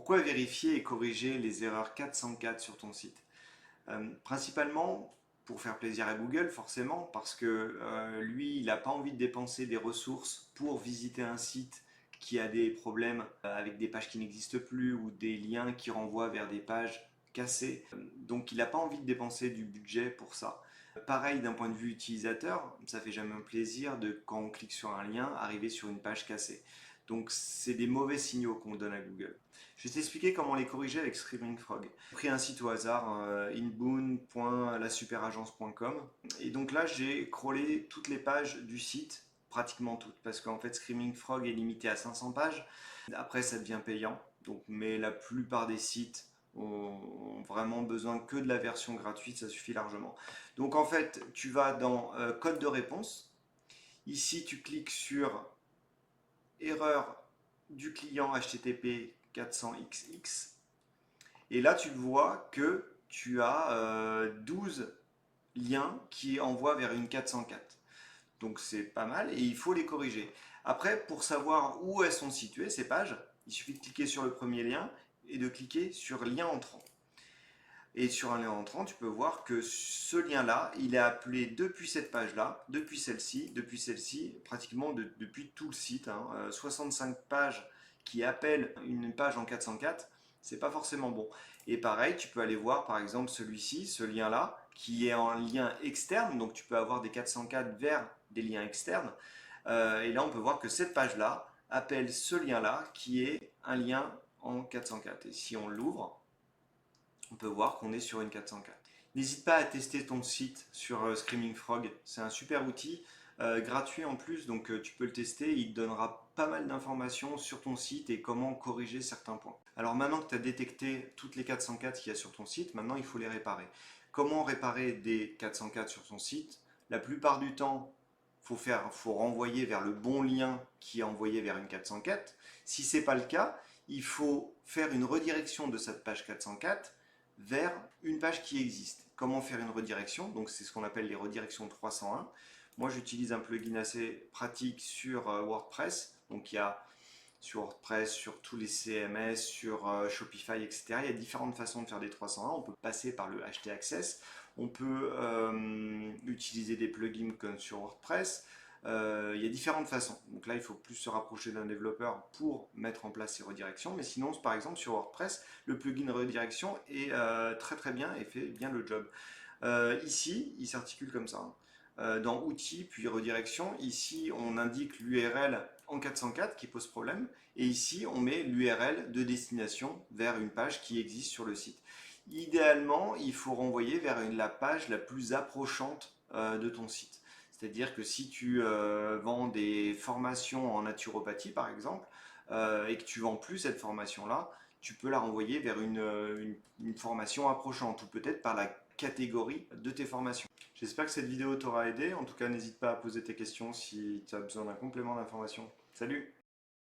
Pourquoi vérifier et corriger les erreurs 404 sur ton site? Principalement pour faire plaisir à Google, forcément, parce que lui, il n'a pas envie de dépenser des ressources pour visiter un site qui a des problèmes avec des pages qui n'existent plus ou des liens qui renvoient vers des pages cassées. Donc il n'a pas envie de dépenser du budget pour ça. Pareil d'un point de vue utilisateur, ça fait jamais un plaisir de, quand on clique sur un lien, arriver sur une page cassée. Donc c'est des mauvais signaux qu'on donne à Google. Je vais t'expliquer comment les corriger avec Screaming Frog. J'ai pris un site au hasard, inboon.lasuperagence.com, et donc là j'ai crawlé toutes les pages du site, pratiquement toutes, parce qu'en fait Screaming Frog est limité à 500 pages. Après ça devient payant, donc, mais la plupart des sites ont vraiment besoin que de la version gratuite, ça suffit largement. Donc en fait tu vas dans code de réponse, ici tu cliques sur erreur du client HTTP 400XX. Et là, tu vois que tu as 12 liens qui envoient vers une 404. Donc c'est pas mal et il faut les corriger. Après, pour savoir où elles sont situées, ces pages, il suffit de cliquer sur le premier lien et de cliquer sur lien entrant. Et sur un lien entrant, tu peux voir que ce lien-là, il est appelé depuis cette page-là, depuis celle-ci, pratiquement depuis tout le site. 65 pages qui appellent une page en 404, c'est pas forcément bon. Et pareil, tu peux aller voir par exemple celui-ci, ce lien-là, qui est en lien externe, donc tu peux avoir des 404 vers des liens externes. Et là, on peut voir que cette page-là appelle ce lien-là, qui est un lien en 404. Et si on l'ouvre, on peut voir qu'on est sur une 404. N'hésite pas à tester ton site sur Screaming Frog, c'est un super outil, gratuit en plus, donc tu peux le tester, il te donnera pas mal d'informations sur ton site et comment corriger certains points. Alors maintenant que tu as détecté toutes les 404 qu'il y a sur ton site, maintenant il faut les réparer. Comment réparer des 404 sur ton site? La plupart du temps, faut renvoyer vers le bon lien qui est envoyé vers une 404. Si ce n'est pas le cas, il faut faire une redirection de cette page 404 vers une page qui existe. Comment faire une redirection? Donc c'est ce qu'on appelle les redirections 301. Moi j'utilise un plugin assez pratique sur WordPress. Donc il y a sur WordPress, sur tous les CMS, sur Shopify, etc. Il y a différentes façons de faire des 301. On peut passer par le htaccess. On peut utiliser des plugins comme sur WordPress. Il y a différentes façons. Donc là, il faut plus se rapprocher d'un développeur pour mettre en place ces redirections. Mais sinon, par exemple, sur WordPress, le plugin redirection est très très bien et fait bien le job. Ici, il s'articule comme ça. Dans outils, puis redirection, ici, on indique l'URL en 404 qui pose problème. Et ici, on met l'URL de destination vers une page qui existe sur le site. Idéalement, il faut renvoyer vers la page la plus approchante de ton site. C'est-à-dire que si tu vends des formations en naturopathie, par exemple, et que tu vends plus cette formation-là, tu peux la renvoyer vers une formation approchante, ou peut-être par la catégorie de tes formations. J'espère que cette vidéo t'aura aidé. En tout cas, n'hésite pas à poser tes questions si tu as besoin d'un complément d'information. Salut!